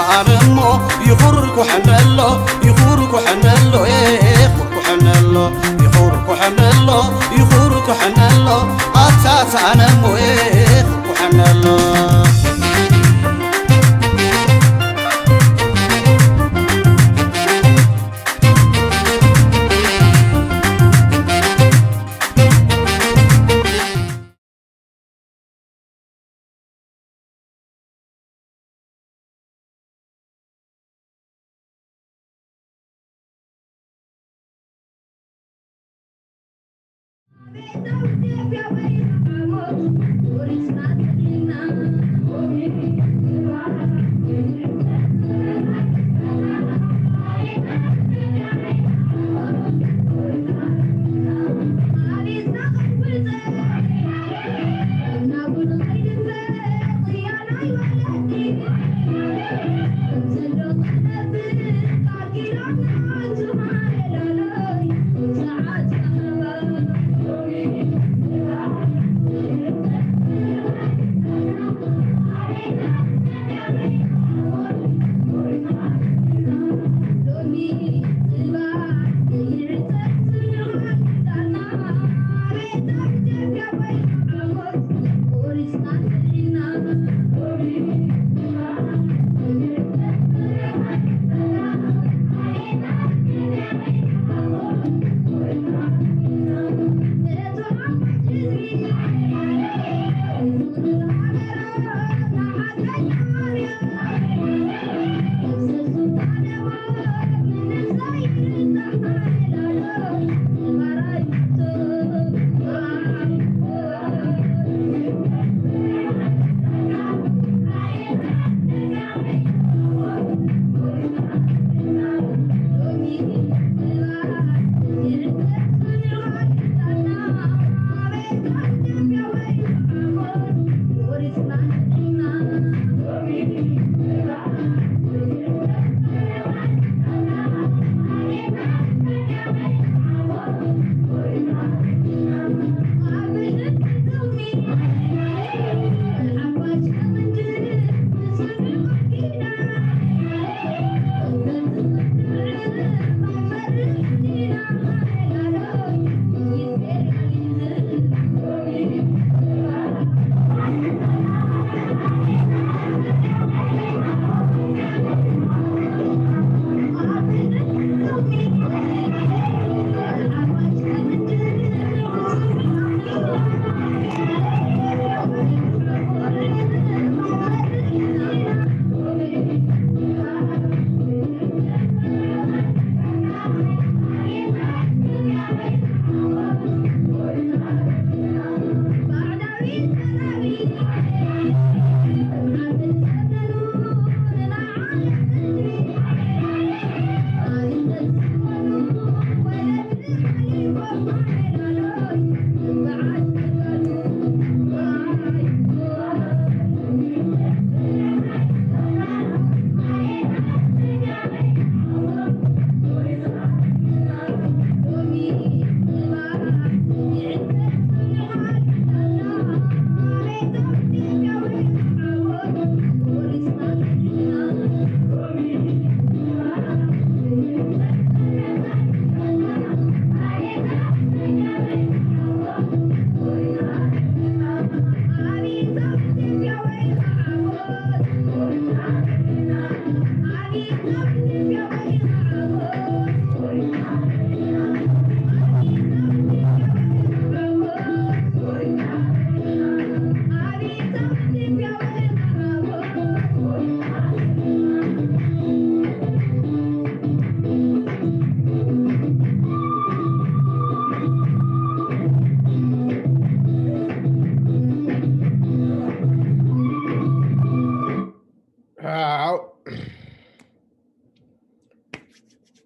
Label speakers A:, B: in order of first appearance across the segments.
A: سانمو يخوركو حنلو يخوركو حنلو يخوركو حنلو يخوركو حنلو يخوركو حنلو سانمو يخوركو حنلو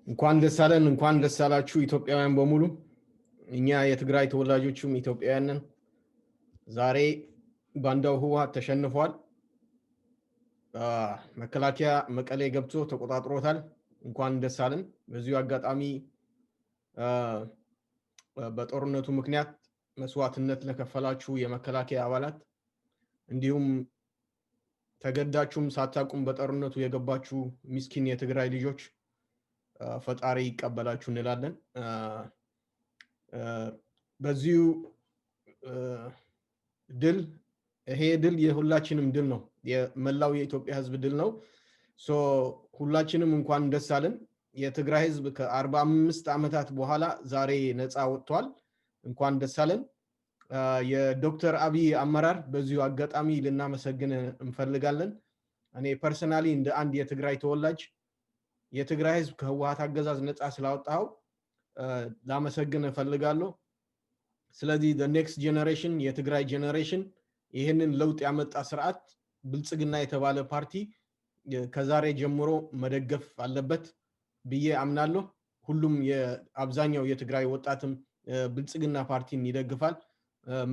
B: እንኳን ደስ አለን እንኳን ደስ አላችሁ ኢትዮጵያውያን በሙሉ እኛ የትግራይ ተወላጆችም ኢትዮጵያውያን ነን ዛሬ ባንዳው ህወሓት ተሸንፏል መከላከያ መቀሌ ገብቶ ተቆጣጥሮታል እንኳን ደስ አለን በዚሁ አጋጣሚ በጦርነቱ ምክንያት መስዋዕትነት ለከፈላችሁ የመከላከያ አባላት እንዲሁም ተገዳችሁም ሳታቁም በጦርነቱ የገባችሁ ምስኪን የትግራይ ልጆች ፈጣሪ ይቀበላችሁ እንላለን። በዚሁ ድል ይሄ ድል የሁላችንም ድል ነው፣ የመላው የኢትዮጵያ ህዝብ ድል ነው። ሶ ሁላችንም እንኳን ደስ አለን። የትግራይ ህዝብ ከ45 ዓመታት በኋላ ዛሬ ነፃ ወጥቷል። እንኳን ደስ አለን። የዶክተር አብይ አመራር በዚሁ አጋጣሚ ልናመሰግን እንፈልጋለን። እኔ ፐርሰናሊ እንደ አንድ የትግራይ ተወላጅ የትግራይ ህዝብ ከህወሓት አገዛዝ ነፃ ስላወጣው ላመሰግን እፈልጋለሁ። ስለዚህ the next generation የትግራይ ጄነሬሽን ይሄንን ለውጥ ያመጣ ስርዓት ብልጽግና የተባለ ፓርቲ ከዛሬ ጀምሮ መደገፍ አለበት ብዬ አምናለሁ። ሁሉም የአብዛኛው የትግራይ ወጣትም ብልጽግና ፓርቲን ይደግፋል።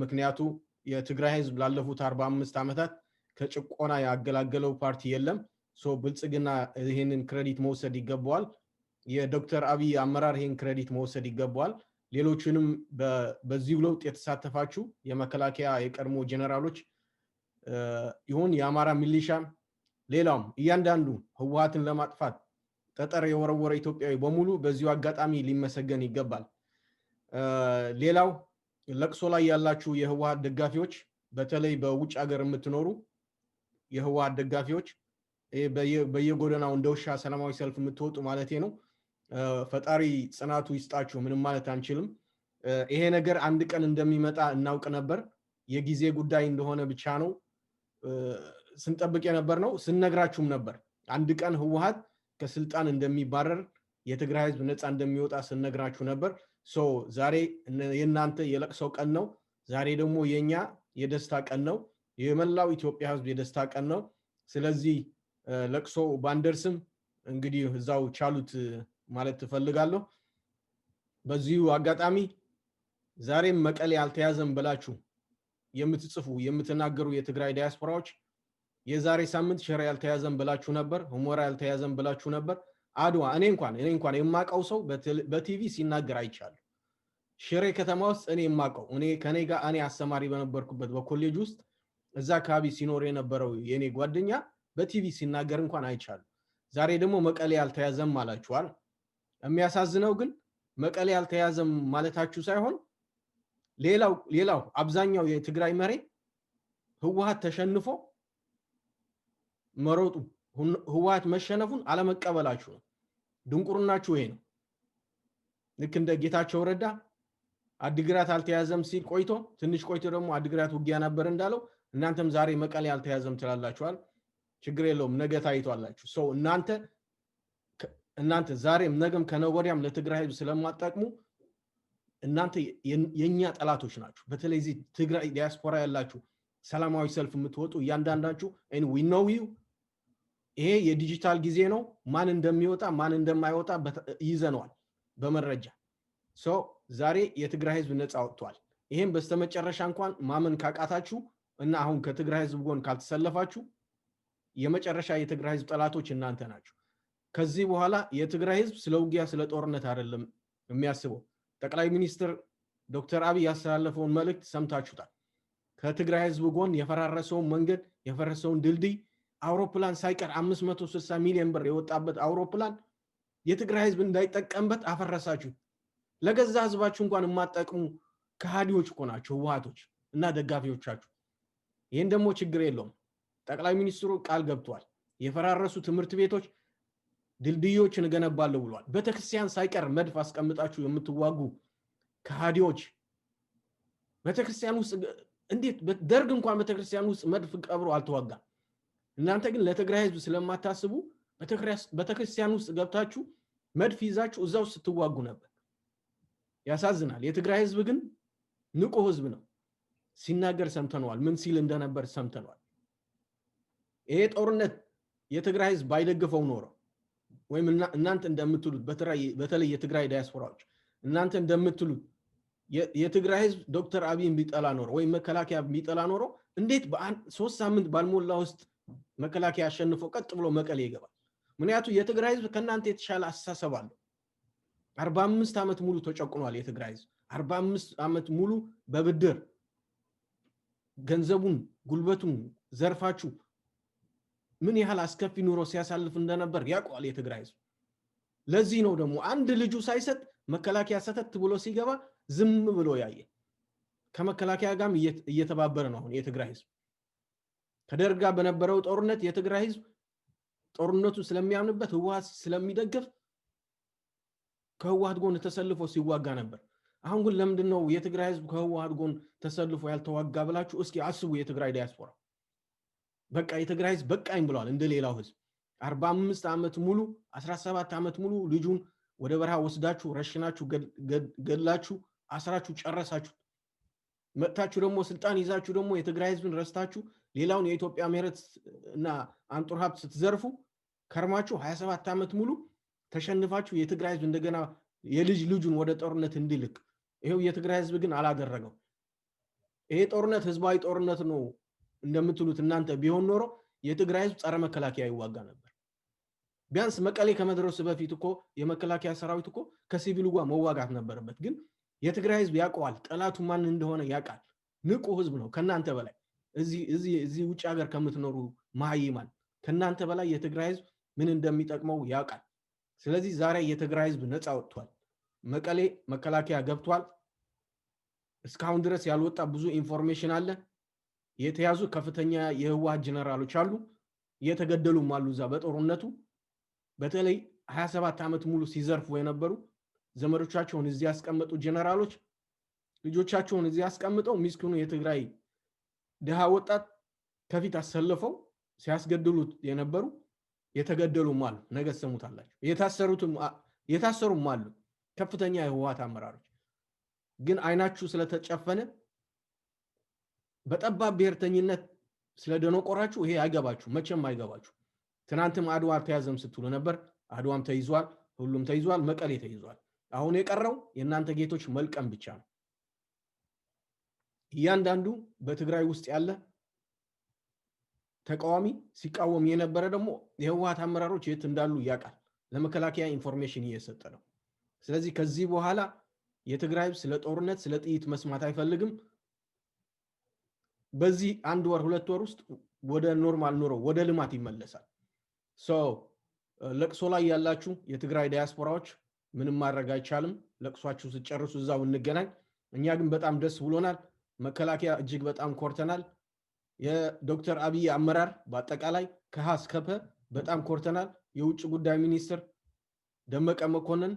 B: ምክንያቱ የትግራይ ህዝብ ላለፉት 45 ዓመታት ከጭቆና ያገላገለው ፓርቲ የለም። ሶ ብልጽግና ይሄንን ክሬዲት መውሰድ ይገባዋል። የዶክተር አብይ አመራር ይሄን ክሬዲት መውሰድ ይገባዋል። ሌሎችንም በዚህ ለውጥ የተሳተፋችሁ የመከላከያ የቀድሞ ጄነራሎች ይሁን የአማራ ሚሊሻ ሌላውም እያንዳንዱ ህወሓትን ለማጥፋት ጠጠር የወረወረ ኢትዮጵያዊ በሙሉ በዚሁ አጋጣሚ ሊመሰገን ይገባል። ሌላው ለቅሶ ላይ ያላችሁ የህወሓት ደጋፊዎች በተለይ በውጭ ሀገር የምትኖሩ የህወሓት ደጋፊዎች በየጎደናው እንደውሻ ሰላማዊ ሰልፍ የምትወጡ ማለቴ ነው። ፈጣሪ ጽናቱ ይስጣችሁ። ምንም ማለት አንችልም። ይሄ ነገር አንድ ቀን እንደሚመጣ እናውቅ ነበር። የጊዜ ጉዳይ እንደሆነ ብቻ ነው ስንጠብቅ የነበር ነው። ስንነግራችሁም ነበር አንድ ቀን ህወሓት ከስልጣን እንደሚባረር የትግራይ ህዝብ ነፃ እንደሚወጣ ስንነግራችሁ ነበር። ሶ ዛሬ የናንተ የለቅሶ ቀን ነው። ዛሬ ደግሞ የኛ የደስታ ቀን ነው። የመላው ኢትዮጵያ ህዝብ የደስታ ቀን ነው። ስለዚህ ለቅሶ ባንደርስም እንግዲህ እዛው ቻሉት ማለት ትፈልጋለሁ። በዚሁ አጋጣሚ ዛሬም መቀሌ አልተያዘም ብላችሁ የምትጽፉ የምትናገሩ የትግራይ ዲያስፖራዎች የዛሬ ሳምንት ሽሬ ያልተያዘም ብላችሁ ነበር፣ ሁመራ ያልተያዘም ብላችሁ ነበር። አድዋ እኔ እንኳን የማቀው ሰው በቲቪ ሲናገር አይቻለሁ። ሽሬ ከተማ ውስጥ እኔ የማቀው ከኔ ጋር እኔ አስተማሪ በነበርኩበት በኮሌጅ ውስጥ እዛ አካባቢ ሲኖር የነበረው የኔ ጓደኛ በቲቪ ሲናገር እንኳን አይቻለሁ። ዛሬ ደግሞ መቀሌ ያልተያዘም አላችኋል። የሚያሳዝነው ግን መቀሌ ያልተያዘም ማለታችሁ ሳይሆን ሌላው አብዛኛው የትግራይ መሬት ህወሓት ተሸንፎ መሮጡ ህወሓት መሸነፉን አለመቀበላችሁ ነው። ድንቁርናችሁ ይሄ ነው። ልክ እንደ ጌታቸው ረዳ አድግራት አልተያዘም ሲል ቆይቶ ትንሽ ቆይቶ ደግሞ አድግራት ውጊያ ነበር እንዳለው እናንተም ዛሬ መቀሌ ያልተያዘም ትላላችኋል። ችግር የለውም፣ ነገ ታይቷላችሁ። ሰው እናንተ ዛሬም ነገም ከነገወዲያም ለትግራይ ህዝብ ስለማጠቅሙ እናንተ የኛ ጠላቶች ናችሁ። በተለይ እዚህ ትግራይ ዲያስፖራ ያላችሁ ሰላማዊ ሰልፍ የምትወጡ እያንዳንዳችሁ and we know you። ይሄ የዲጂታል ጊዜ ነው። ማን እንደሚወጣ ማን እንደማይወጣ ይዘነዋል በመረጃ። ዛሬ የትግራይ ህዝብ ነፃ ወጥቷል። ይሄን በስተመጨረሻ እንኳን ማመን ካቃታችሁ እና አሁን ከትግራይ ህዝብ ጎን ካልተሰለፋችሁ የመጨረሻ የትግራይ ህዝብ ጠላቶች እናንተ ናችሁ። ከዚህ በኋላ የትግራይ ህዝብ ስለ ውጊያ ስለ ጦርነት አይደለም የሚያስበው። ጠቅላይ ሚኒስትር ዶክተር አብይ ያስተላለፈውን መልእክት ሰምታችሁታል። ከትግራይ ህዝብ ጎን የፈራረሰውን መንገድ የፈረሰውን ድልድይ አውሮፕላን ሳይቀር 560 ሚሊዮን ብር የወጣበት አውሮፕላን የትግራይ ህዝብ እንዳይጠቀምበት አፈረሳችሁ። ለገዛ ህዝባችሁ እንኳን የማትጠቅሙ ከሃዲዎች እኮ ናቸው ህወሓቶች እና ደጋፊዎቻችሁ። ይሄን ደግሞ ችግር የለውም። ጠቅላይ ሚኒስትሩ ቃል ገብቷል። የፈራረሱ ትምህርት ቤቶች ድልድዮችን እገነባለሁ ብሏል። ቤተክርስቲያን ሳይቀር መድፍ አስቀምጣችሁ የምትዋጉ ከሃዲዎች ቤተክርስቲያን ውስጥ እንዴት ደርግ እንኳን ቤተክርስቲያን ውስጥ መድፍ ቀብሮ አልተዋጋም። እናንተ ግን ለትግራይ ህዝብ ስለማታስቡ ቤተክርስቲያን ውስጥ ገብታችሁ መድፍ ይዛችሁ እዛው ስትዋጉ ነበር። ያሳዝናል። የትግራይ ህዝብ ግን ንቁ ህዝብ ነው። ሲናገር ሰምተነዋል። ምን ሲል እንደነበር ሰምተነዋል። ይሄ ጦርነት የትግራይ ህዝብ ባይደግፈው ኖሮ ወይም እናንተ እንደምትሉት በተለይ የትግራይ ዲያስፖራዎች እናንተ እንደምትሉት የትግራይ ህዝብ ዶክተር አብይን ቢጠላ ኖሮ ወይም መከላከያ ቢጠላ ኖሮ እንዴት በ3 ሳምንት ባልሞላ ውስጥ መከላከያ አሸንፎ ቀጥ ብሎ መቀሌ ይገባል? ምክንያቱ የትግራይ ህዝብ ከናንተ የተሻለ አስተሳሰብ አለው። 45 ዓመት ሙሉ ተጨቁኗል የትግራይ ህዝብ። 45 ዓመት ሙሉ በብድር ገንዘቡን ጉልበቱን ዘርፋችሁ ምን ያህል አስከፊ ኑሮ ሲያሳልፍ እንደነበር ያውቃል የትግራይ ህዝብ። ለዚህ ነው ደግሞ አንድ ልጁ ሳይሰጥ መከላከያ ሰተት ብሎ ሲገባ ዝም ብሎ ያየ። ከመከላከያ ጋርም እየተባበረ ነው አሁን የትግራይ ህዝብ። ከደርግ ጋር በነበረው ጦርነት የትግራይ ህዝብ ጦርነቱ ስለሚያምንበት ህወሓት ስለሚደግፍ ከህወሓት ጎን ተሰልፎ ሲዋጋ ነበር። አሁን ግን ለምንድነው የትግራይ ህዝብ ከህወሓት ጎን ተሰልፎ ያልተዋጋ ብላችሁ እስኪ አስቡ። የትግራይ ዲያስፖራ በቃ የትግራይ ህዝብ በቃኝ ብሏል። እንደሌላው ህዝብ 45 ዓመት ሙሉ 17 ዓመት ሙሉ ልጁን ወደ በረሃ ወስዳችሁ ረሽናችሁ ገላችሁ አስራችሁ ጨረሳችሁ። መጥታችሁ ደግሞ ስልጣን ይዛችሁ ደግሞ የትግራይ ህዝብን ረስታችሁ ሌላውን የኢትዮጵያ መሬት እና አንጡር ሀብት ስትዘርፉ ከርማችሁ 27 ዓመት ሙሉ ተሸንፋችሁ የትግራይ ህዝብ እንደገና የልጅ ልጁን ወደ ጦርነት እንዲልክ ይሄው የትግራይ ህዝብ ግን አላደረገው። ይሄ ጦርነት ህዝባዊ ጦርነት ነው እንደምትሉት እናንተ ቢሆን ኖሮ የትግራይ ህዝብ ጸረ መከላከያ ይዋጋ ነበር። ቢያንስ መቀሌ ከመድረሱ በፊት እኮ የመከላከያ ሰራዊት እኮ ከሲቪሉ ጋር መዋጋት ነበረበት። ግን የትግራይ ህዝብ ያውቀዋል፣ ጠላቱ ማን እንደሆነ ያውቃል። ንቁ ህዝብ ነው ከናንተ በላይ። እዚህ ውጭ ሀገር ከምትኖሩ ማይማን ከናንተ በላይ የትግራይ ህዝብ ምን እንደሚጠቅመው ያውቃል። ስለዚህ ዛሬ የትግራይ ህዝብ ነፃ ወጥቷል። መቀሌ መከላከያ ገብቷል። እስካሁን ድረስ ያልወጣ ብዙ ኢንፎርሜሽን አለ። የተያዙ ከፍተኛ የህወሓት ጀነራሎች አሉ፣ የተገደሉም አሉ እዛ በጦርነቱ። በተለይ 27 ዓመት ሙሉ ሲዘርፉ የነበሩ ዘመዶቻቸውን እዚህ ያስቀመጡ ጀነራሎች ልጆቻቸውን እዚህ ያስቀምጠው ሚስኪኑ የትግራይ ደሃ ወጣት ከፊት አሰልፈው ሲያስገድሉት የነበሩ የተገደሉም አሉ። ነገ ሰሙታላችሁ። የታሰሩም አሉ ከፍተኛ የህወሓት አመራሮች። ግን አይናችሁ ስለተጨፈነ በጠባብ ብሔርተኝነት ስለደነቆራችሁ ይሄ አይገባችሁ፣ መቼም አይገባችሁ። ትናንትም አድዋ ተያዘም ስትሉ ነበር። አድዋም ተይዟል፣ ሁሉም ተይዟል፣ መቀሌ ተይዟል። አሁን የቀረው የእናንተ ጌቶች መልቀም ብቻ ነው። እያንዳንዱ በትግራይ ውስጥ ያለ ተቃዋሚ ሲቃወም የነበረ ደግሞ የህወሓት አመራሮች የት እንዳሉ ያውቃል። ለመከላከያ ኢንፎርሜሽን እየሰጠ ነው። ስለዚህ ከዚህ በኋላ የትግራይ ስለ ጦርነት ስለ ጥይት መስማት አይፈልግም። በዚህ 1 ወር 2 ወር ውስጥ ወደ ኖርማል ኑሮ ወደ ልማት ይመለሳል። ለቅሶ ላይ ያላችሁ የትግራይ ዲያስፖራዎች ምንም ማድረግ አይቻልም። ለቅሷችሁ ሲጨርሱ እዛው እንገናኝ። እኛ ግን በጣም ደስ ብሎናል። መከላከያ እጅግ በጣም ኮርተናል። የዶክተር አብይ አመራር በአጠቃላይ ከሀ እስከ ፐ በጣም ኮርተናል። የውጭ ጉዳይ ሚኒስትር ደመቀ መኮንን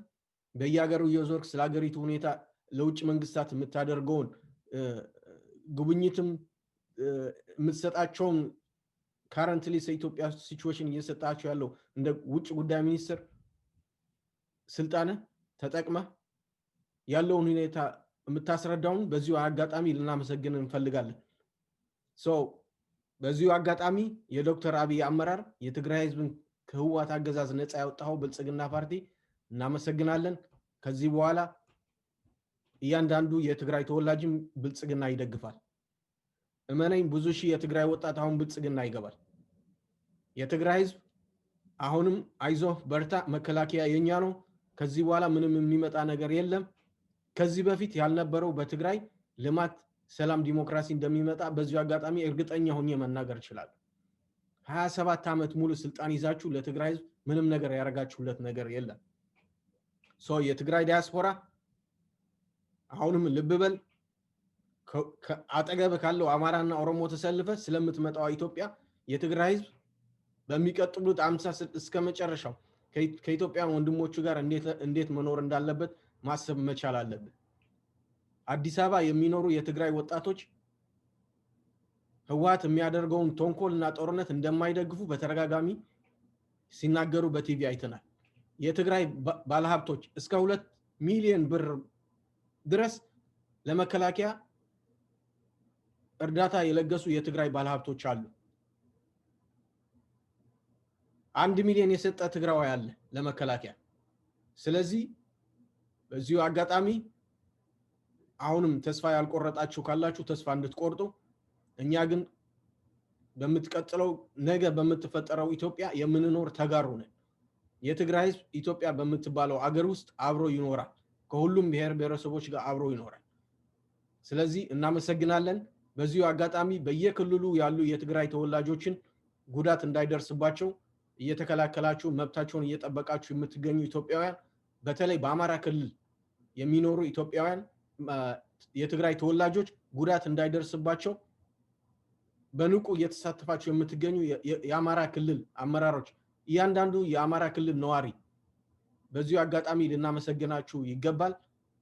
B: በየሀገሩ እየዞርክ ስለ ሀገሪቱ ሁኔታ ለውጭ መንግስታት የምታደርገውን ጉብኝትም የምትሰጣቸውን ካረንትሊ ኢትዮጵያ ሲቹዌሽን እየሰጣቸው ያለው እንደ ውጭ ጉዳይ ሚኒስትር ስልጣነ ተጠቅመ ያለውን ሁኔታ የምታስረዳውን በዚሁ አጋጣሚ ልናመሰግን እንፈልጋለን። በዚሁ አጋጣሚ የዶክተር አብይ አመራር የትግራይ ህዝብን ከህወሓት አገዛዝ ነፃ ያወጣው ብልጽግና ፓርቲ እናመሰግናለን። ከዚህ በኋላ እያንዳንዱ የትግራይ ተወላጅም ብልጽግና ይደግፋል። እመነኝ ብዙ ሺህ የትግራይ ወጣት አሁን ብልጽግና ይገባል። የትግራይ ህዝብ አሁንም አይዞህ በርታ፣ መከላከያ የኛ ነው፣ ከዚህ በኋላ ምንም የሚመጣ ነገር የለም። ከዚህ በፊት ያልነበረው በትግራይ ልማት፣ ሰላም፣ ዲሞክራሲ እንደሚመጣ በዚሁ አጋጣሚ እርግጠኛ ሆኜ መናገር ይችላል። 27 ዓመት ሙሉ ስልጣን ይዛችሁ ለትግራይ ህዝብ ምንም ነገር ያረጋችሁለት ነገር የለም። የትግራይ ዲያስፖራ አሁንም ልብ በል፣ አጠገብ ካለው አማራና ኦሮሞ ተሰልፈ ስለምትመጣው ኢትዮጵያ የትግራይ ህዝብ በሚቀጥሉት 50 እስከ መጨረሻው ከኢትዮጵያን ወንድሞቹ ጋር እንዴት መኖር እንዳለበት ማሰብ መቻል አለበት። አዲስ አበባ የሚኖሩ የትግራይ ወጣቶች ህወሓት የሚያደርገውን ተንኮልና ጦርነት እንደማይደግፉ በተረጋጋሚ ሲናገሩ በቲቪ አይተናል። የትግራይ ባለሀብቶች እስከ 2 ሚሊዮን ብር ድረስ ለመከላከያ እርዳታ የለገሱ የትግራይ ባለሀብቶች አሉ። 1 ሚሊዮን የሰጠ ትግራዋይ አለ ለመከላከያ። ስለዚህ በዚሁ አጋጣሚ አሁንም ተስፋ ያልቆረጣችሁ ካላችሁ ተስፋ እንድትቆርጡ፣ እኛ ግን በምትቀጥለው ነገ በምትፈጠረው ኢትዮጵያ የምንኖር ተጋሩ ነን። የትግራይ ህዝብ ኢትዮጵያ በምትባለው አገር ውስጥ አብሮ ይኖራል። ከሁሉም ብሔር ብሔረሰቦች ጋር አብሮ ይኖራል። ስለዚህ እናመሰግናለን። በዚሁ አጋጣሚ በየክልሉ ያሉ የትግራይ ተወላጆችን ጉዳት እንዳይደርስባቸው እየተከላከላችሁ መብታቸውን እየጠበቃችሁ የምትገኙ ኢትዮጵያውያን በተለይ በአማራ ክልል የሚኖሩ ኢትዮጵያውያን የትግራይ ተወላጆች ጉዳት እንዳይደርስባቸው በንቁ እየተሳተፋችሁ የምትገኙ የአማራ ክልል አመራሮች እያንዳንዱ የአማራ ክልል ነዋሪ በዚሁ አጋጣሚ ልናመሰግናችሁ ይገባል።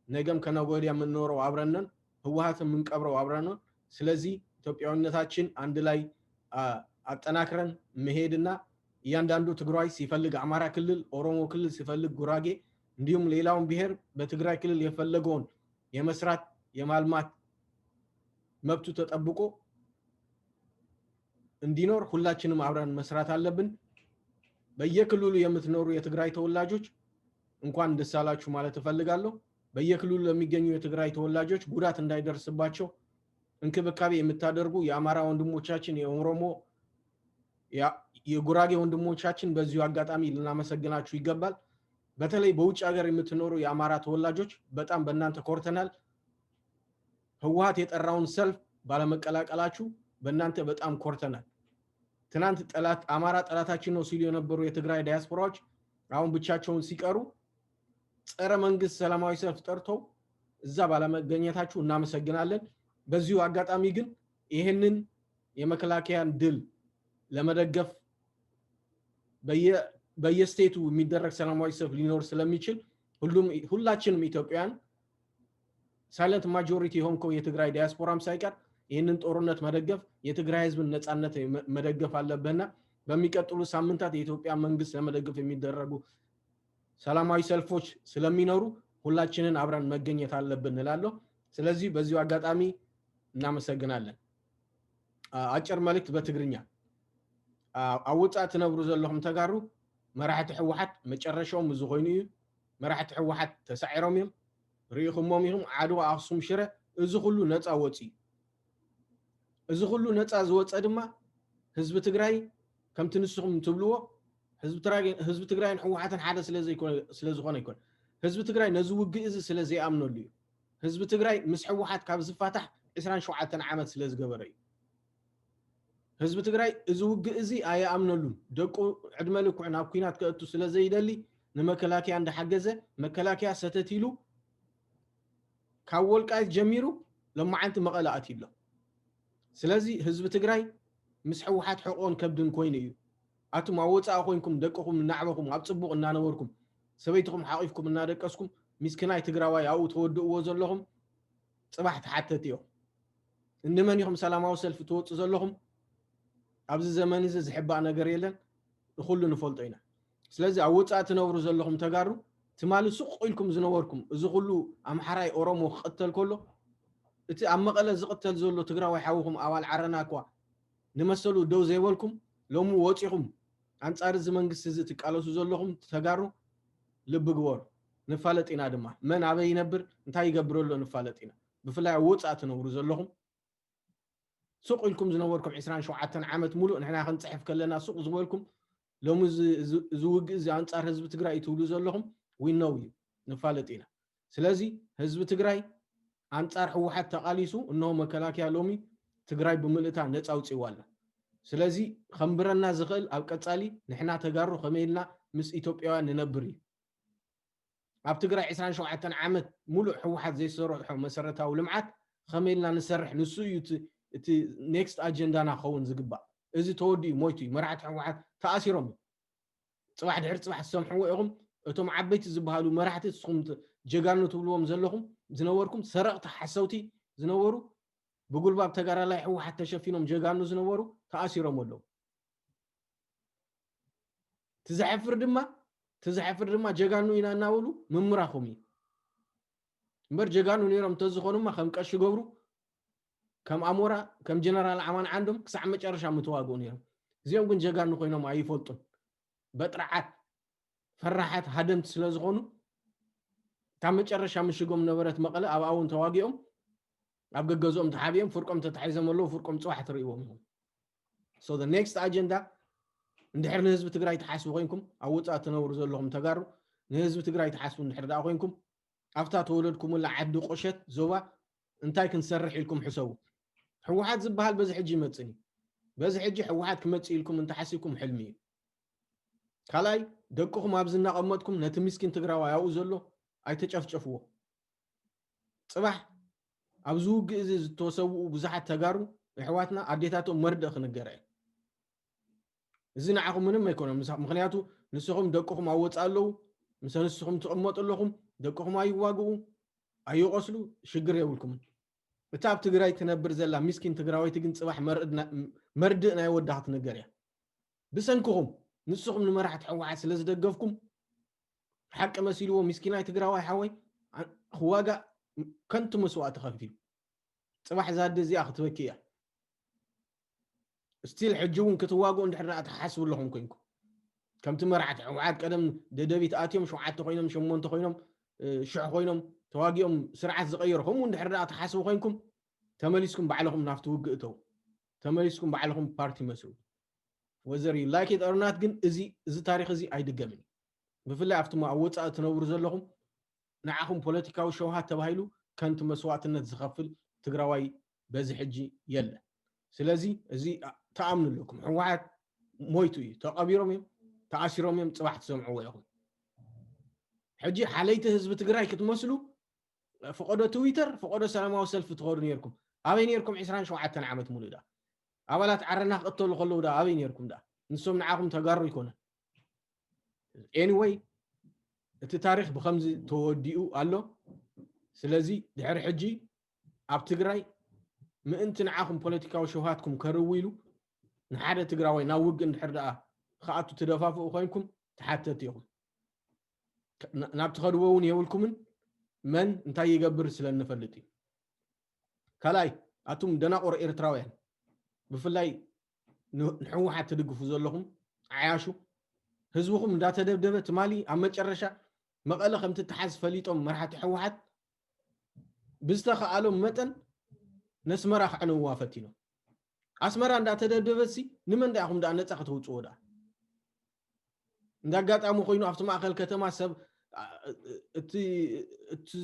B: ነገም ከነገ ወዲያ የምንኖረው አብረን ነን፣ ህወሓትን የምንቀብረው አብረን ነን። ስለዚህ ኢትዮጵያዊነታችን አንድ ላይ አጠናክረን መሄድና እያንዳንዱ ትግራይ ሲፈልግ አማራ ክልል፣ ኦሮሞ ክልል ሲፈልግ ጉራጌ፣ እንዲሁም ሌላውን ብሔር በትግራይ ክልል የፈለገውን የመስራት የማልማት መብቱ ተጠብቆ እንዲኖር ሁላችንም አብረን መስራት አለብን። በየክልሉ የምትኖሩ የትግራይ ተወላጆች እንኳን ደስ አላችሁ ማለት እፈልጋለሁ። በየክልሉ ለሚገኙ የትግራይ ተወላጆች ጉዳት እንዳይደርስባቸው እንክብካቤ የምታደርጉ የአማራ ወንድሞቻችን፣ የኦሮሞ የጉራጌ ወንድሞቻችን በዚሁ አጋጣሚ ልናመሰግናችሁ ይገባል። በተለይ በውጭ ሀገር የምትኖሩ የአማራ ተወላጆች በጣም በእናንተ ኮርተናል። ህወሓት የጠራውን ሰልፍ ባለመቀላቀላችሁ በእናንተ በጣም ኮርተናል። ትናንት ጠላት አማራ ጠላታችን ነው ሲሉ የነበሩ የትግራይ ዲያስፖራዎች አሁን ብቻቸውን ሲቀሩ ጸረ መንግስት ሰላማዊ ሰልፍ ጠርተው እዛ ባለመገኘታችሁ እናመሰግናለን። በዚሁ አጋጣሚ ግን ይሄንን የመከላከያን ድል ለመደገፍ በየስቴቱ የሚደረግ ሰላማዊ ሰልፍ ሊኖር ስለሚችል ሁላችንም ኢትዮጵያውያን ሳይለንት ማጆሪቲ የሆንከው የትግራይ ዲያስፖራም ሳይቀር ይህንን ጦርነት መደገፍ የትግራይ ህዝብን ነፃነት መደገፍ አለብንና በሚቀጥሉ ሳምንታት የኢትዮጵያ መንግስት ለመደገፍ የሚደረጉ ሰላማዊ ሰልፎች ስለሚኖሩ ሁላችንን አብረን መገኘት አለብን እላለሁ። ስለዚህ በዚሁ አጋጣሚ እናመሰግናለን። አጭር መልእክት በትግርኛ አውጣ ትነብሩ ዘለኹም ተጋሩ መራሕቲ ሕወሓት መጨረሻውም እዚ ኮይኑ እዩ። መራሕቲ ሕወሓት ተሳዒሮም እዮም ርኢኹሞም ኢኹም ዓድዋ ኣክሱም ሽረ እዚ ኩሉ ነፃ ወፂ እዚ ኩሉ ነፃ ዝወፀ ድማ ህዝቢ ትግራይ ከምቲ ንስኹም ትብልዎ ህዝቢ ትግራይን ሕወሓትን ሓደ ስለዝኾነ ይኮነ ህዝቢ ትግራይ ነዚ ውግእ እዚ ስለዘይኣምነሉ እዩ። ህዝቢ ትግራይ ምስ ሕወሓት ካብ ዝፋታሕ 27 ዓመት ስለዝገበረ እዩ። ህዝቢ ትግራይ እዚ ውግእ እዚ ኣየኣምነሉን ደቁ ዕድመ ልኩዕ ናብ ኩናት ከእቱ ስለዘይደሊ ንመከላከያ እንዳሓገዘ መከላከያ ሰተቲሉ ካብ ወልቃይት ጀሚሩ ለማዓንቲ መቐለ ኣትዩ ኣሎ። ስለዚ ህዝቢ ትግራይ ምስ ሕወሓት ሕቆን ከብድን ኮይኑ እዩ። ኣቱም ኣብ ወፃኢ ኮይንኩም ደቅኹም እናዕበኹም ኣብ ፅቡቕ እናነበርኩም ሰበይትኩም ሓቂፍኩም እናደቀስኩም ምስኪናይ ትግራዋይ ኣብኡ ተወድእዎ ዘለኹም ፅባሕ ተሓተት እዮም። እንመን ኢኹም ሰላማዊ ሰልፊ ትወፁ ዘለኹም ኣብዚ ዘመን እዚ ዝሕባእ ነገር የለን ንኩሉ ንፈልጦ ኢና። ስለዚ ኣብ ወፃኢ ትነብሩ ዘለኹም ተጋሩ ትማሊ ሱቕ ኢልኩም ዝነበርኩም እዚ ኩሉ ኣምሓራይ ኦሮሞ ክቅተል ከሎ እቲ ኣብ መቐለ ዝቅተል ዘሎ ትግራዋይ ሓዊኹም ኣባል ዓረና እኳ ንመሰሉ ደው ዘይበልኩም ሎሚ ወፂኹም ኣንጻር እዚ መንግስቲ እዚ ትቃለሱ ዘለኹም ተጋሩ ልቢ ግበሩ። ንፋለጥ ኢና ድማ መን ኣበይ ይነብር እንታይ ይገብረሎ ንፋለጥ ኢና። ብፍላይ ኣብ ወፃኢ ትነብሩ ዘለኹም ሱቕ ኢልኩም ዝነበርኩም 27 ዓመት ሙሉእ ንሕና ክንፅሕፍ ከለና ሱቕ ዝበልኩም ሎሚ ዝውግእ እዚ ኣንጻር ህዝቢ ትግራይ ትብሉ ዘለኹም ዊነው እዩ ንፋለጥ ኢና። ስለዚ ህዝቢ ትግራይ ኣንጻር ሕወሓት ተቃሊሱ እነሆ መከላከያ ሎሚ ትግራይ ብምልእታ ነፃ ኣውፂዋ ኣላ። ስለዚ ከምብረና ዝኽእል ኣብ ቀፃሊ ንሕና ተጋሩ ከመይልና ምስ ኢትዮጵያውያን ንነብር እዩ። ኣብ ትግራይ 27 ዓመት ሙሉእ ሕወሓት ዘይሰርሖ መሰረታዊ ልምዓት ከመይልና ንሰርሕ ንሱ እዩ እቲ ኔክስት ኣጀንዳና ክኸውን ዝግባእ። እዚ ተወዲኡ ሞይቱ እዩ። መራሕቲ ሕወሓት ተኣሲሮም ፅባሕ ድሕሪ ፅባሕ ዝሰምሕዎ ኢኹም እቶም ዓበይቲ ዝበሃሉ መራሕቲ ንስኹም ጀጋኑ ትብልዎም ዘለኹም ዝነበርኩም ሰረቕቲ ሓሰውቲ ዝነበሩ ብጉልባብ ተጋራላይ ሕወሓት ተሸፊኖም ጀጋኑ ዝነበሩ ተኣሲሮም ኣለዉ። ትዝሕፍር ድማ ጀጋኑ ኢና እናበሉ ምምራኹም እዩ እምበር ጀጋኑ ነይሮም እንተዝኾኑማ ከም ቀሺ ገብሩ ከም ኣሞራ ከም ጀነራል ኣማን ዓንዶም ክሳዕ መጨረሻ ምተዋግኡ ነይሮም። እዚኦም ግን ጀጋኑ ኮይኖም ኣይፈልጡን። በጥራዓት ፈራሓት ሃደምቲ ስለ ዝኾኑ ካብ መጨረሻ ምሽጎም ነበረት መቐለ ኣብ ኣውን ተዋጊኦም ኣብ ገገዝኦም ተሓቢኦም ፍርቆም ተታሒዞም ኣለዉ። ፍርቆም ፅባሕ ትርእይዎም ኢኹም። ሶ the next agenda እንድሕር ንህዝቢ ትግራይ ተሓስቡ ኮይንኩም ኣብ ወፃኢ ትነብሩ ዘለኹም ተጋሩ ንህዝቢ ትግራይ ተሓስቡ እንድሕር ዳ ኮይንኩም ኣብታ ተወለድኩምላ ዓዲ ቆሸት ዞባ እንታይ ክንሰርሕ ኢልኩም ሕሰቡ። ሕወሓት ዝበሃል በዚ ሕጂ ይመፅን እዩ። በዚ ሕጂ ሕወሓት ክመጽእ ኢልኩም እንተሓሲብኩም ሕልሚ እዩ ካልኣይ ደቅኹም ኣብ ዝናቐመጥኩም ነቲ ምስኪን ትግራዋይ ኣብኡ ዘሎ ኣይተጨፍጨፍዎ ጽባሕ ኣብዚ ውግእ እዚ ዝተሰውኡ ብዙሓት ተጋሩ ኣሕዋትና ኣዴታቶም መርድእ ክንገረ እዚ ንዓኹም ምንም ኣይኮነም ምክንያቱ ንስኹም ደቅኹም ኣብ ወፃእ ኣለዉ ምስ ንስኹም ትቕመጡ ኣለኹም ደቅኹም ኣይዋግኡ ኣይቆስሉ ሽግር የብልኩምን እታ ኣብ ትግራይ ትነብር ዘላ ምስኪን ትግራዋይቲ ግን ጽባሕ መርድእ ናይ ወዳ ክትነገር እያ ብሰንክኹም ንስኹም ንመራሕቲ ሕወሓት ስለ ዝደገፍኩም ሓቂ መሲልዎ ምስኪናይ ትግራዋይ ሓወይ ክዋጋእ ከንቱ መስዋእቲ ከፊሉ ጽባሕ ዛደ እዚኣ ክትበኪ እያ ስትል ሕጂ እውን ክትዋግኡ እንድሕር ዳኣ ትሓስቡ ኣለኹም ኮይንኩም ከምቲ መራሕቲ ሕወሓት ቀደም ደደቢት ኣትዮም 7 ኮይኖም 8 ኮይኖም 1000 ኮይኖም ተዋጊኦም ስርዓት ዝቀይሩ ከምኡ እንድሕር ዳኣ ትሓስቡ ኮይንኩም ተመሊስኩም ባዕልኹም ናፍቲ ውግእ እተው ተመሊስኩም ባዕልኹም ፓርቲ መስሉ ወዘር ዩ ላይክ ኢት ኦር ናት ግን እዚ ታሪክ እዚ ኣይድገምን ብፍላይ ኣብቲ ኣብ ወፃእ ትነብሩ ዘለኹም ንዓኹም ፖለቲካዊ ሸውሃት ተባሂሉ ከንቲ መስዋዕትነት ዝኸፍል ትግራዋይ በዚ ሕጂ የለ ስለዚ እዚ ተኣምኑ ኣለኩም ሕወሓት ሞይቱ እዩ ተቐቢሮም እዮም ተኣሲሮም እዮም ጽባሕ ትሰምዕዎ ኢኹም ሕጂ ሓለይቲ ህዝቢ ትግራይ ክትመስሉ فقدو تويتر فقدو سلاماو سلف تخور نيركم أبين يركم 27 عامت مولدا أولات عرنا قتلوا خلوا دا أبين يركم دا نسوم نعاكم تجارو يكون anyway التاريخ بخمس توديو قالو سلازي دحر حجي أب تجراي ما أنت نعاكم بوليتيكا وشوهاتكم كرويلو نحدا تجراوي ناوج نحر دا خاطو تدفافوا أخوينكم تحتتيهم نابتخدوون يولكمن من انتي يقبر سلان نفلتي كلاي أتوم دناقور إرتراوين بفلاي نحو حتى تدقفوا زلهم عياشو هزبكم دا تدبدبت مالي أما تشرشا مقالة خم تتحز فليتهم مرحة حوحت بستخالهم متن نسمرا عنو وافتينو أسمرا دا تدبدبت سي نمن دا هم دا نتاقتو تسودا دا قات أمو خوينو أفتما أخل كتما سب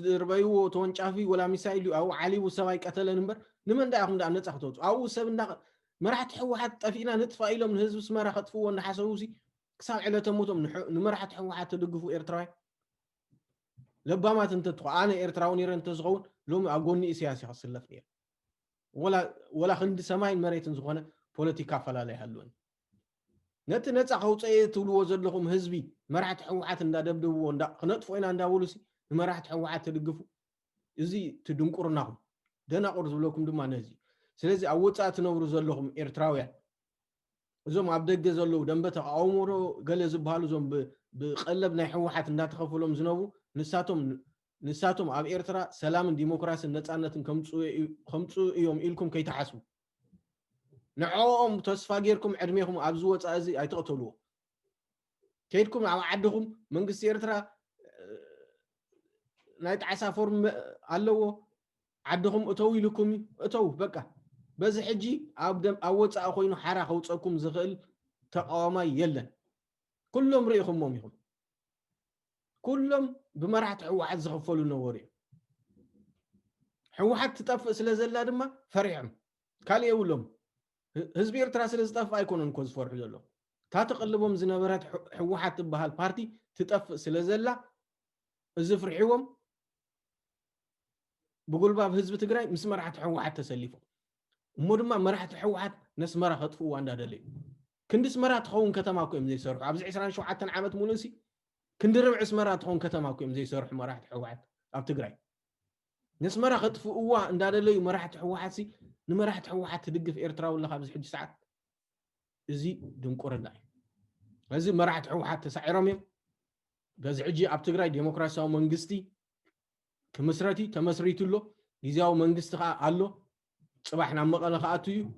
B: تربيو تونشافي ولا مسائل أو علي وسواي قتل نمبر نمن دا هم دا نتاقتو أو سب مرحة حوحت طفينا نطفى إلهم من هزب سمرا خطفو ونحاسوسي كسان علة موتهم نمرحة حوحت تدقفوا إرتراي لبما تنتطخو أنا إرتراون يرن تزغون لوم أقولني سياسي خاص اللفني ولا خند سماين مريت زغونه بوليتيكا فلا لي هلون نت خوصي تولو زلهم حزبي مرحت حوحات እንዳደብደብዎ خنطفو إنا እንዳውሉሲ مرحت حوحات تدقفو እዚ ትድንቁርናኹም ደናቁር ዝብለኩም ድማ ነዚ ስለዚ ኣብ ወጻእ ትነብሩ ዘለኹም ኤርትራውያን እዞም ኣብ ደገ ዘለዉ ደንበ ተቃውሞሮ ገለ ዝበሃሉ እዞም ብቀለብ ናይ ሕወሓት እንዳተኸፈሎም ዝነብሩ ንሳቶም ኣብ ኤርትራ ሰላምን ዲሞክራሲን ነፃነትን ከምፁ እዮም ኢልኩም ከይተሓስቡ ንዕኦም ተስፋ ጌርኩም ዕድሜኩም ኣብዚ ወፃእ እዚ ኣይትቕተልዎ ከይድኩም ኣብ ዓድኹም መንግስቲ ኤርትራ ናይ ጣዕሳ ፎርም ኣለዎ ዓድኹም እተው ኢልኩም እተው በቃ በዚ ሕጂ ኣብ ወፃእ ኮይኑ ሓራ ከውፀኩም ዝኽእል ተቃዋማይ የለን ኩሎም ርኢኹሞም ኢኹም ኩሎም ብመራሕቲ ሕወሓት ዝኽፈሉ ነበሩ እዮም ሕወሓት ትጠፍእ ስለ ዘላ ድማ ፈሪሖም ካልእ የብሎም ህዝቢ ኤርትራ ስለ ዝጠፍእ ኣይኮነን እኮ ዝፈርሑ ዘሎ ታተቀልቦም ዝነበረት ሕወሓት ትበሃል ፓርቲ ትጠፍእ ስለ ዘላ እዚ ፍርሒዎም بقولباب حزب تግራይ ምስ መራሕቲ ሕወሓት ተሰሊፎም እሞ ድማ መራሕቲ ሕወሓት ነስመራ ከጥፍዋ እንዳደለዩ ክንዲስ መራ ትኸውን ከተማ ኮይም ዘይሰርሑ ኣብዚ 27 ዓመት ሙሉሲ ክንዲ ርብዕ ስመራ ትኸውን ከተማ ኮይም ዘይሰርሑ መራሕቲ ሕወሓት ኣብ ትግራይ ነስመራ ከጥፍዋ እንዳደለዩ መራሕቲ ሕወሓት ሲ ንመራሕቲ ሕወሓት ትድግፍ ኤርትራዊ ለኻ ኣብዚ ሕጂ ሰዓት እዚ ድንቁርና እዩ እዚ መራሕቲ ሕወሓት ተሳዒሮም እዮም በዚ ሕጂ ኣብ ትግራይ ዲሞክራሲያዊ መንግስቲ كمسرتي تمسريت له جزاو منجست قالو صباحنا مقاله خاطيو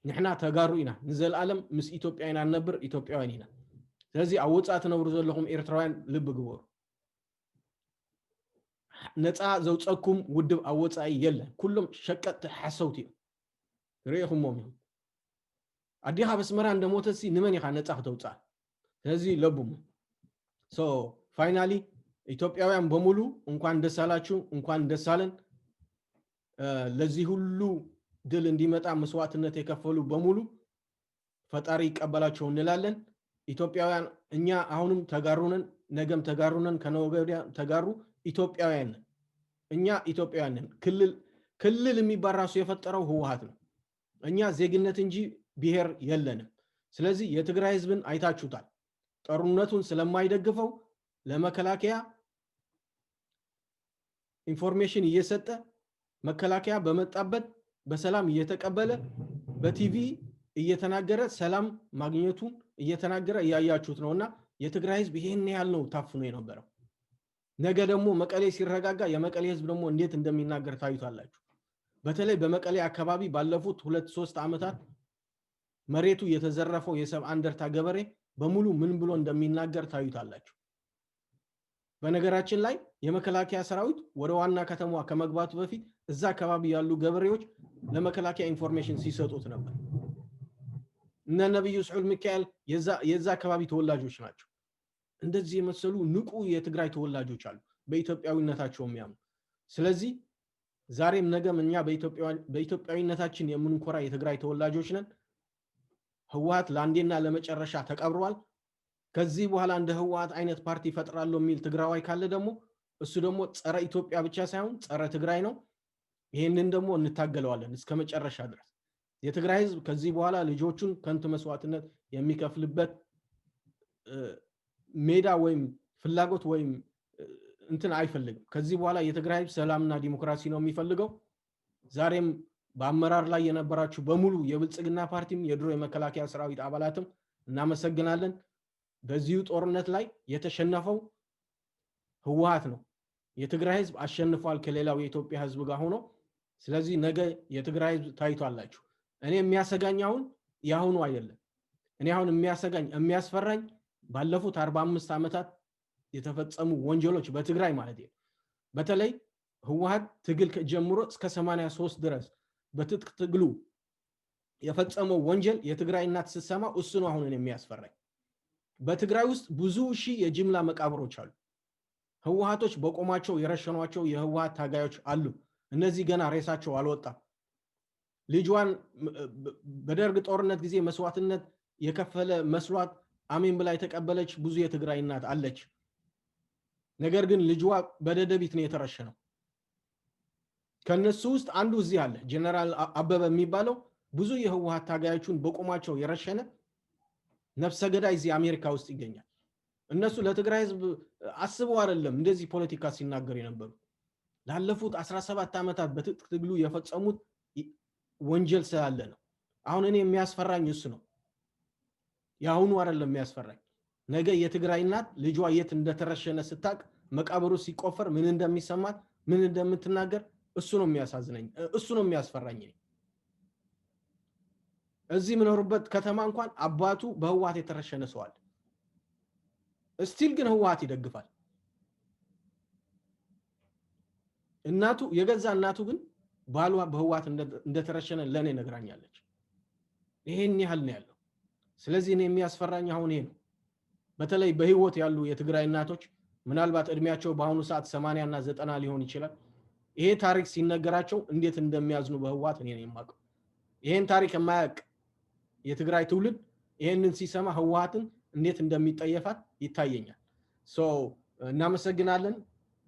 B: نحنا تجاروينا نزل العالم مس ايثيوبيانا نبر ايثيوبياوينا ስለዚህ ኣብ ወጻእ ትነብሩ ዘለኹም ኤርትራውያን ልብ ግበሩ ነፃ ዘውፀኩም ውድብ ኣብ ወጻኢ የለን ኩሎም ሸቀጥ ሓሰውቲ ርኢኹሞም እዮም ኣዲኻ በስመራ እንደሞተሲ ንመን ኢኻ ነፃ ክትውፃእ ስለዚህ ለቡም ሶ ፋይናሊ ኢትዮጵያውያን በሙሉ እንኳን ደስ አላችሁ እንኳን ደስ አለን ለዚህ ሁሉ ድል እንዲመጣ መስዋዕትነት የከፈሉ በሙሉ ፈጣሪ ይቀበላቸው እንላለን። ኢትዮጵያውያን እኛ አሁንም ተጋሩነን፣ ነገም ተጋሩነን፣ ከነገወዲያ ተጋሩ ኢትዮጵያውያን ነን። እኛ ኢትዮጵያውያን ነን። ክልል የሚባል ራሱ የፈጠረው ህወሓት ነው። እኛ ዜግነት እንጂ ብሔር የለንም። ስለዚህ የትግራይ ህዝብን አይታችሁታል። ጦርነቱን ስለማይደግፈው ለመከላከያ ኢንፎርሜሽን እየሰጠ መከላከያ በመጣበት በሰላም እየተቀበለ በቲቪ እየተናገረ ሰላም ማግኘቱን እየተናገረ እያያችሁት ነውና የትግራይ ህዝብ ይሄን ያህል ነው ታፍኖ የነበረው። ነገ ደግሞ መቀሌ ሲረጋጋ የመቀሌ ህዝብ ደግሞ እንዴት እንደሚናገር ታዩታላችሁ። በተለይ በመቀሌ አካባቢ ባለፉት 2-3 ዓመታት መሬቱ የተዘረፈው የሰብ አንደርታ ገበሬ በሙሉ ምን ብሎ እንደሚናገር ታዩታላችሁ። በነገራችን ላይ የመከላከያ ሰራዊት ወደ ዋና ከተማዋ ከመግባቱ በፊት እዛ አካባቢ ያሉ ገበሬዎች ለመከላከያ ኢንፎርሜሽን ሲሰጡት ነበር። እነ ነብዩ ስዑል ሚካኤል የዛ አካባቢ ተወላጆች ናቸው። እንደዚህ የመሰሉ ንቁ የትግራይ ተወላጆች አሉ በኢትዮጵያዊነታቸው የሚያምኑ። ስለዚህ ዛሬም ነገም እኛ በኢትዮጵያዊነታችን የምንኮራ የትግራይ ተወላጆች ነን። ህወሓት ለአንዴና ለመጨረሻ ተቀብሯል። ከዚህ በኋላ እንደ ህወሓት አይነት ፓርቲ ፈጥራለሁ የሚል ትግራዋይ ካለ ደግሞ እሱ ደግሞ ጸረ ኢትዮጵያ ብቻ ሳይሆን ጸረ ትግራይ ነው። ይሄንን ደግሞ እንታገለዋለን እስከ መጨረሻ ድረስ። የትግራይ ህዝብ ከዚህ በኋላ ልጆቹን ከንቱ መስዋዕትነት የሚከፍልበት ሜዳ ወይም ፍላጎት ወይም እንትን አይፈልግም። ከዚህ በኋላ የትግራይ ህዝብ ሰላምና ዲሞክራሲ ነው የሚፈልገው። ዛሬም በአመራር ላይ የነበራችሁ በሙሉ የብልጽግና ፓርቲም የድሮ የመከላከያ ሰራዊት አባላትም እናመሰግናለን። በዚሁ ጦርነት ላይ የተሸነፈው ህወሓት ነው። የትግራይ ህዝብ አሸንፏል ከሌላው የኢትዮጵያ ህዝብ ጋር ሆኖ። ስለዚህ ነገ የትግራይ ህዝብ ታይቷላችሁ። እኔ የሚያሰጋኝ አሁን ያሁኑ አይደለም። እኔ አሁን የሚያስፈራኝ ባለፉት 45 ዓመታት የተፈጸሙ ወንጀሎች በትግራይ ማለት ነው። በተለይ ህወሓት ትግል ጀምሮ እስከ 83 ድረስ በትጥቅ ትግሉ የፈጸመው ወንጀል የትግራይ እናት ስትሰማ እሱ ነው አሁን የሚያስፈራኝ። በትግራይ ውስጥ ብዙ ሺህ የጅምላ መቃብሮች አሉ። ህወሓቶች በቆማቸው የረሸኗቸው የህወሓት ታጋዮች አሉ። እነዚህ ገና ሬሳቸው አልወጣም። ልጇን በደርግ ጦርነት ጊዜ መስዋዕትነት የከፈለ መስሏት አሜን ብላ የተቀበለች ብዙ የትግራይ እናት አለች። ነገር ግን ልጇ በደደቢት ነው የተረሸነው። ከነሱ ውስጥ አንዱ እዚህ አለ፣ ጀነራል አበበ የሚባለው ብዙ የህወሓት ታጋዮቹን በቆማቸው የረሸነ ነፍሰ ገዳይ እዚህ አሜሪካ ውስጥ ይገኛል። እነሱ ለትግራይ ህዝብ አስበው አይደለም እንደዚህ ፖለቲካ ሲናገር የነበሩ። ላለፉት 17 ዓመታት በትጥቅ ትግሉ የፈጸሙት ወንጀል ስላለ ነው። አሁን እኔ የሚያስፈራኝ እሱ ነው። ያሁኑ አይደለም የሚያስፈራኝ። ነገ የትግራይ እናት ልጇ የት እንደተረሸነ ስታቅ መቃብሩ ሲቆፈር ምን እንደሚሰማት ምን እንደምትናገር እሱ ነው የሚያሳዝነኝ፣ እሱ ነው የሚያስፈራኝ። እዚህ የምኖርበት ከተማ እንኳን አባቱ በህወሓት የተረሸነ ሰው አለ። እስቲል ግን ህወሓት ይደግፋል። እናቱ የገዛ እናቱ ግን ባሏ በህወሓት እንደተረሸነ ለኔ ነግራኛለች። ይሄን ያህል ነው ያለው። ስለዚህ እኔ የሚያስፈራኝ አሁን ይሄ ነው። በተለይ በህይወት ያሉ የትግራይ እናቶች ምናልባት እድሜያቸው በአሁኑ ሰዓት 80 እና 90 ሊሆን ይችላል። ይሄ ታሪክ ሲነገራቸው እንዴት እንደሚያዝኑ በህወሓት እኔ ነኝ የማውቀው። ይሄን ታሪክ የማያውቅ የትግራይ ትውልድ ይሄንን ሲሰማ ህወሓትን እንዴት እንደሚጠየፋት ይታየኛል። እናመሰግናለን።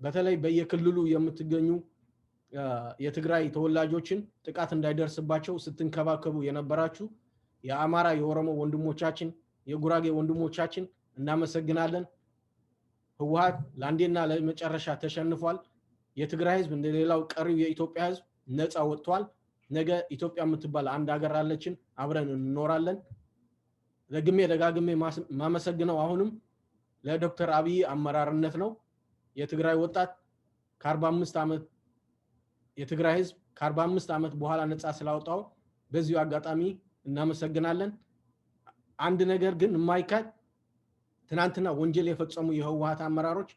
B: በተለይ በየክልሉ የምትገኙ የትግራይ ተወላጆችን ጥቃት እንዳይደርስባቸው ስትንከባከቡ የነበራችሁ የአማራ የኦሮሞ ወንድሞቻችን የጉራጌ ወንድሞቻችን እናመሰግናለን። ህወሓት ለአንዴና ለመጨረሻ ተሸንፏል። የትግራይ ህዝብ እንደሌላው ቀሪው የኢትዮጵያ ህዝብ ነፃ ወጥቷል። ነገ ኢትዮጵያ የምትባል አንድ ሀገር አለችን፣ አብረን እንኖራለን። ደጋግሜ ማመሰግነው አሁንም ለዶክተር አብይ አመራርነት ነው። የትግራይ ወጣት ከ45 ዓመት የትግራይ ህዝብ ከ45 ዓመት በኋላ ነፃ ስላወጣው በዚሁ አጋጣሚ እናመሰግናለን። አንድ ነገር ግን የማይካድ ትናንትና ወንጀል የፈጸሙ የህወሓት አመራሮች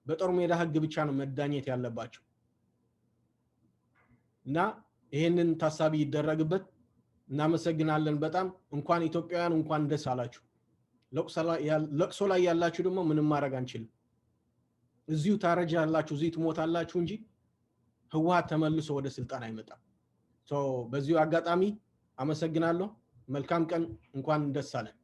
B: በጦር ሜዳ ህግ ብቻ ነው መዳኘት ያለባቸው እና ይሄንን ታሳቢ ይደረግበት። እናመሰግናለን በጣም። እንኳን ኢትዮጵያውያን እንኳን ደስ አላችሁ። ለቅሶ ላይ ያላችሁ ደግሞ ምንም ማድረግ አንችልም። እዚሁ ታረጃላችሁ፣ እዚሁ ትሞታላችሁ እንጂ ህወሓት ተመልሶ ወደ ስልጣን አይመጣም። በዚሁ አጋጣሚ አመሰግናለሁ። መልካም ቀን እንኳን ደስ አለን